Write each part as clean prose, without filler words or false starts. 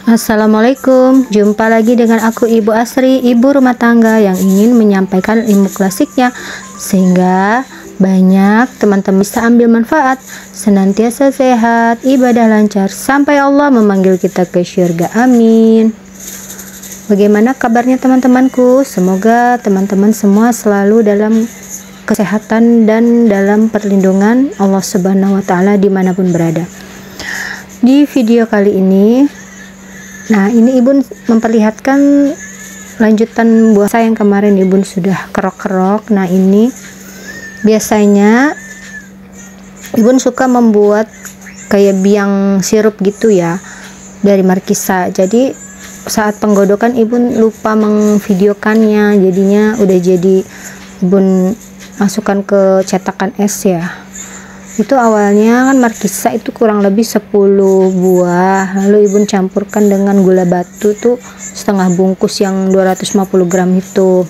Assalamualaikum, jumpa lagi dengan aku Ibu Asri, ibu rumah tangga yang ingin menyampaikan ilmu klasiknya sehingga banyak teman-teman bisa ambil manfaat, senantiasa sehat, ibadah lancar sampai Allah memanggil kita ke syurga. Amin. Bagaimana kabarnya teman-temanku? Semoga teman-teman semua selalu dalam kesehatan dan dalam perlindungan Allah Subhanahu wa Ta'ala dimanapun berada. Di video kali ini, nah ini Ibu memperlihatkan lanjutan buah saya yang kemarin Ibu sudah kerok-kerok. Nah ini biasanya Ibu suka membuat kayak biang sirup gitu ya dari markisa. Jadi saat penggodokan Ibu lupa mengvideokannya, jadinya udah jadi Ibu masukkan ke cetakan es ya. Itu awalnya kan markisa itu kurang lebih 10 buah, lalu Ibu campurkan dengan gula batu tuh setengah bungkus yang 250 gram itu,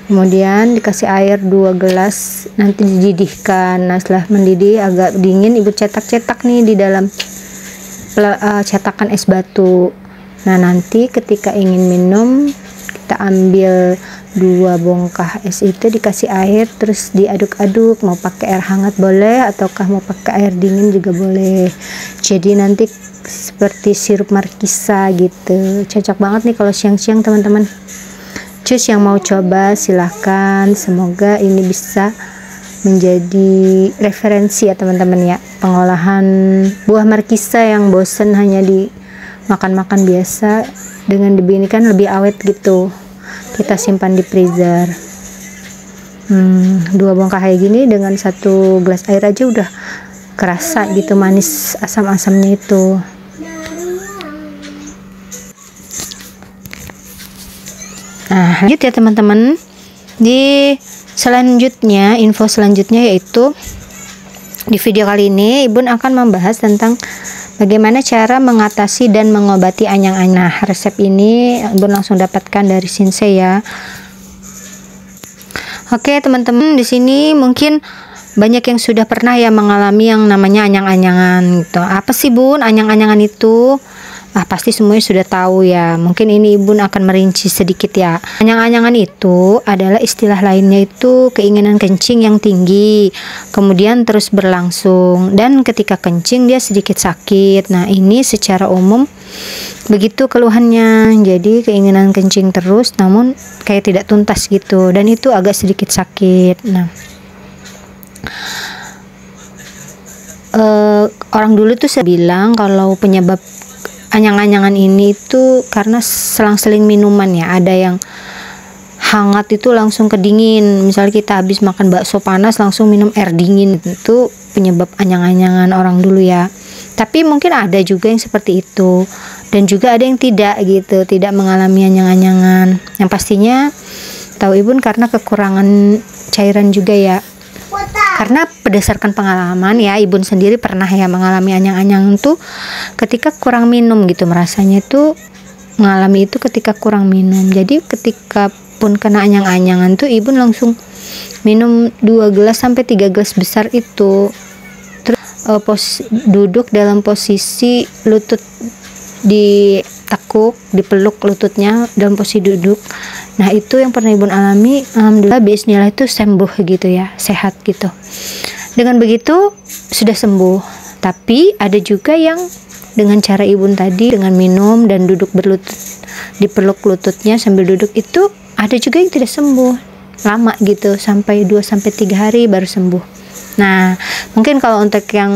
kemudian dikasih air 2 gelas, nanti dididihkan. Nah setelah mendidih agak dingin, Ibu cetak-cetak nih di dalam cetakan es batu. Nah nanti ketika ingin minum kita ambil 2 bongkah es itu, dikasih air terus diaduk-aduk, mau pakai air hangat boleh ataukah mau pakai air dingin juga boleh. Jadi nanti seperti sirup markisa gitu, cocok banget nih kalau siang-siang teman-teman. Cus yang mau coba silahkan, semoga ini bisa menjadi referensi ya teman-teman ya, pengolahan buah markisa yang bosen hanya di makan-makan biasa, dengan dibinikan lebih awet gitu, kita simpan di freezer. 2 bongkah kayak gini dengan 1 gelas air aja udah kerasa gitu manis asam-asamnya itu. Nah lanjut ya teman-teman, di selanjutnya, info selanjutnya yaitu di video kali ini Ibu akan membahas tentang bagaimana cara mengatasi dan mengobati anyang-anyang. Nah, resep ini Ibu langsung dapatkan dari Shinsei ya. Oke, teman-teman, di sini mungkin banyak yang sudah pernah ya mengalami yang namanya anyang-anyangan gitu. Apa sih, Bun, anyang-anyangan itu? Pasti semuanya sudah tahu ya. Mungkin ini Ibu akan merinci sedikit ya. Anyang-anyangan itu adalah istilah lainnya itu keinginan kencing yang tinggi, kemudian terus berlangsung, dan ketika kencing dia sedikit sakit. Nah ini secara umum begitu keluhannya. Jadi keinginan kencing terus namun kayak tidak tuntas gitu, dan itu agak sedikit sakit. Nah orang dulu tuh saya bilang kalau penyebab anyang-anyangan ini itu karena selang-seling minuman ya. Ada yang hangat itu langsung ke dingin, misalnya kita habis makan bakso panas langsung minum air dingin, itu penyebab anyang-anyangan orang dulu ya. Tapi mungkin ada juga yang seperti itu, dan juga ada yang tidak gitu, tidak mengalami anyang-anyangan. Yang pastinya tahu Ibu karena kekurangan cairan juga ya. Karena berdasarkan pengalaman ya, Ibu sendiri pernah ya mengalami anyang-anyang tuh ketika kurang minum gitu, merasanya itu mengalami itu ketika kurang minum. Jadi ketika pun kena anyang-anyangan tuh Ibu langsung minum 2 gelas sampai 3 gelas besar itu. Terus duduk dalam posisi lutut ditekuk, dipeluk lututnya dalam posisi duduk. Nah itu yang pernah Ibu alami, alhamdulillah bismillah itu sembuh gitu ya, sehat gitu. Dengan begitu sudah sembuh. Tapi ada juga yang dengan cara Ibu tadi, dengan minum dan duduk berlutut, dipeluk lututnya sambil duduk, itu ada juga yang tidak sembuh lama gitu, sampai 2-3 hari baru sembuh. Nah mungkin kalau untuk yang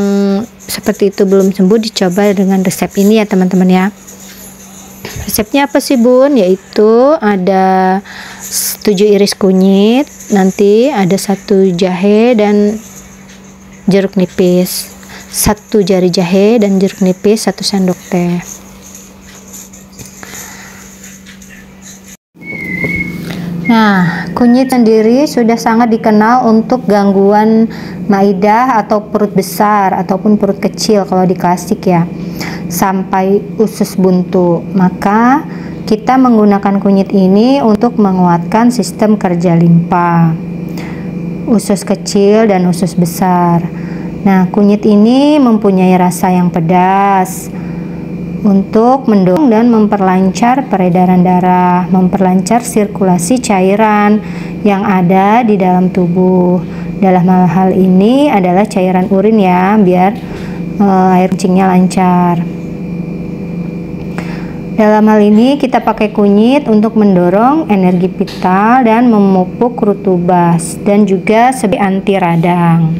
seperti itu belum sembuh, dicoba dengan resep ini ya teman-teman ya. Resepnya apa sih, Bun? Yaitu ada 7 iris kunyit, nanti ada 1 jahe dan jeruk nipis, 1 jari jahe dan jeruk nipis, 1 sendok teh. Nah, kunyit sendiri sudah sangat dikenal untuk gangguan maidah atau perut besar ataupun perut kecil kalau di klasik ya, sampai usus buntu. Maka kita menggunakan kunyit ini untuk menguatkan sistem kerja limpa, usus kecil dan usus besar. Nah, kunyit ini mempunyai rasa yang pedas, untuk mendorong dan memperlancar peredaran darah, memperlancar sirkulasi cairan yang ada di dalam tubuh. Dalam hal ini adalah cairan urin ya, biar air kencingnya lancar. Dalam hal ini kita pakai kunyit untuk mendorong energi vital dan memupuk rutubas dan juga sebagai anti radang.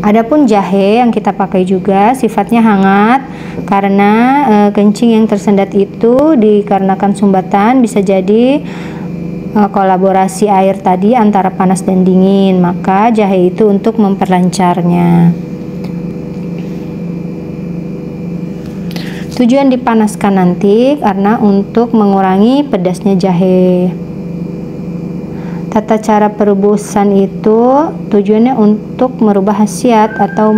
Adapun jahe yang kita pakai juga sifatnya hangat karena kencing yang tersendat itu dikarenakan sumbatan bisa jadi kolaborasi air tadi antara panas dan dingin, maka jahe itu untuk memperlancarnya. Tujuan dipanaskan nanti karena untuk mengurangi pedasnya jahe. Tata cara perebusan itu tujuannya untuk merubah khasiat atau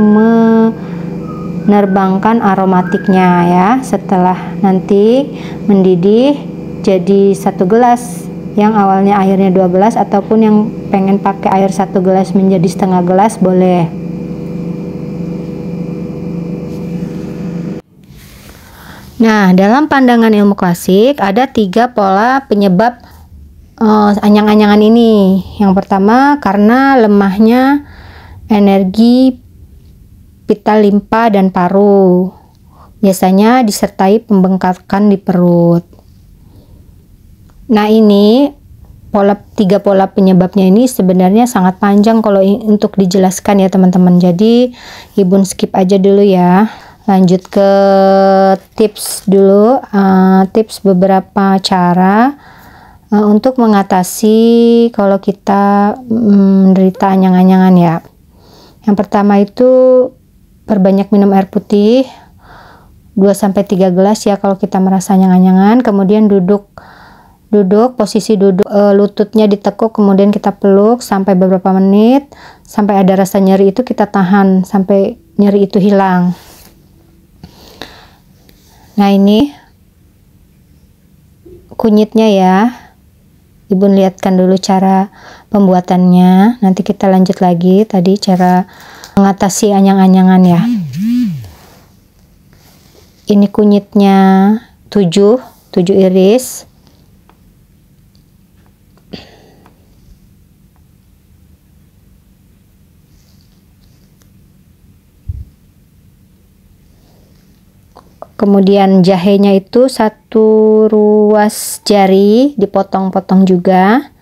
menerbangkan aromatiknya ya. Setelah nanti mendidih jadi 1 gelas, yang awalnya airnya 2 gelas ataupun yang pengen pakai air 1 gelas menjadi setengah gelas boleh. Nah, dalam pandangan ilmu klasik ada 3 pola penyebab anyang-anyangan ini. Yang pertama karena lemahnya energi pita limpa dan paru, biasanya disertai pembengkakan di perut. Nah, ini 3 pola penyebabnya ini sebenarnya sangat panjang kalau untuk dijelaskan ya teman-teman, jadi ibu skip aja dulu ya. Lanjut ke tips dulu, tips beberapa cara untuk mengatasi kalau kita menderita anyang-anyangan ya. Yang pertama itu perbanyak minum air putih 2-3 gelas ya kalau kita merasa anyang-anyangan. Kemudian duduk posisi duduk, lututnya ditekuk, kemudian kita peluk sampai beberapa menit sampai ada rasa nyeri itu kita tahan sampai nyeri itu hilang. Nah, ini kunyitnya ya, ibu lihatkan dulu cara pembuatannya, nanti kita lanjut lagi tadi cara mengatasi anyang-anyangan ya. Ini kunyitnya 7 iris. Kemudian jahenya itu 1 ruas jari dipotong-potong juga.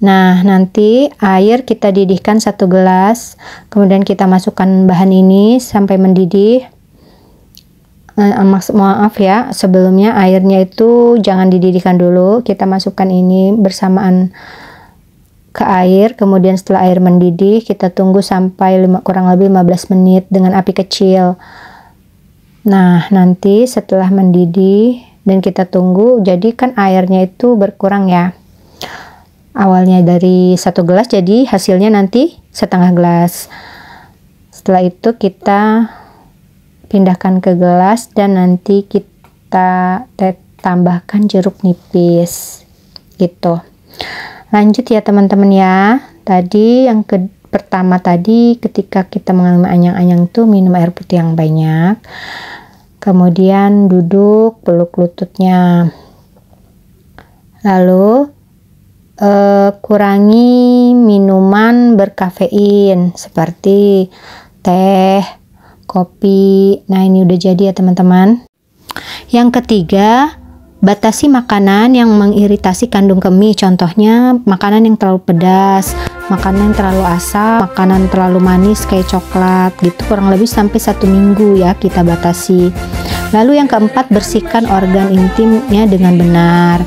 Nah, nanti air kita didihkan 1 gelas, kemudian kita masukkan bahan ini sampai mendidih. Maaf ya, sebelumnya airnya itu jangan dididihkan dulu, kita masukkan ini bersamaan ke air. Kemudian setelah air mendidih kita tunggu sampai kurang lebih 15 menit dengan api kecil. Nah, nanti setelah mendidih dan kita tunggu, jadi kan airnya itu berkurang ya. Awalnya dari 1 gelas jadi hasilnya nanti setengah gelas. Setelah itu kita pindahkan ke gelas dan nanti kita tambahkan jeruk nipis gitu. Lanjut ya teman-teman ya. Tadi yang pertama tadi ketika kita mengalami anyang-anyang tuh minum air putih yang banyak. Kemudian duduk, peluk lututnya. Lalu kurangi minuman berkafein seperti teh, kopi. Nah, ini udah jadi ya teman-teman. Yang ketiga, batasi makanan yang mengiritasi kandung kemih. Contohnya makanan yang terlalu pedas, makanan yang terlalu asam, makanan terlalu manis kayak coklat gitu, kurang lebih sampai 1 minggu ya kita batasi. Lalu yang keempat, bersihkan organ intimnya dengan benar.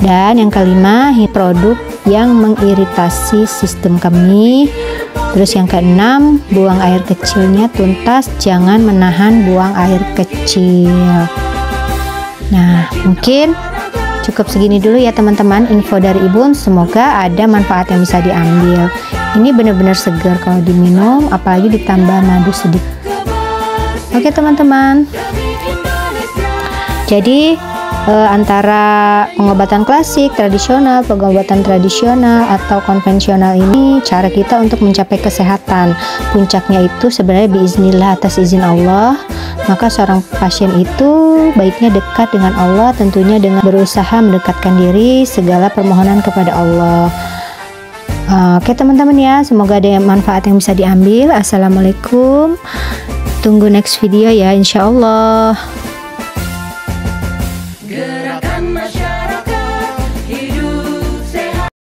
Dan yang kelima, produk yang mengiritasi sistem kemih. Terus yang keenam, buang air kecilnya tuntas, jangan menahan buang air kecil. Nah, mungkin cukup segini dulu ya teman-teman info dari Ibu. Semoga ada manfaat yang bisa diambil. Ini benar-benar segar kalau diminum, apalagi ditambah madu sedikit. Oke teman-teman, jadi antara pengobatan klasik, tradisional, pengobatan tradisional atau konvensional ini cara kita untuk mencapai kesehatan. Puncaknya itu sebenarnya biiznillah, atas izin Allah. Maka seorang pasien itu baiknya dekat dengan Allah, tentunya dengan berusaha mendekatkan diri segala permohonan kepada Allah. Oke teman-teman ya, semoga ada manfaat yang bisa diambil. Assalamualaikum, tunggu next video ya, insya Allah.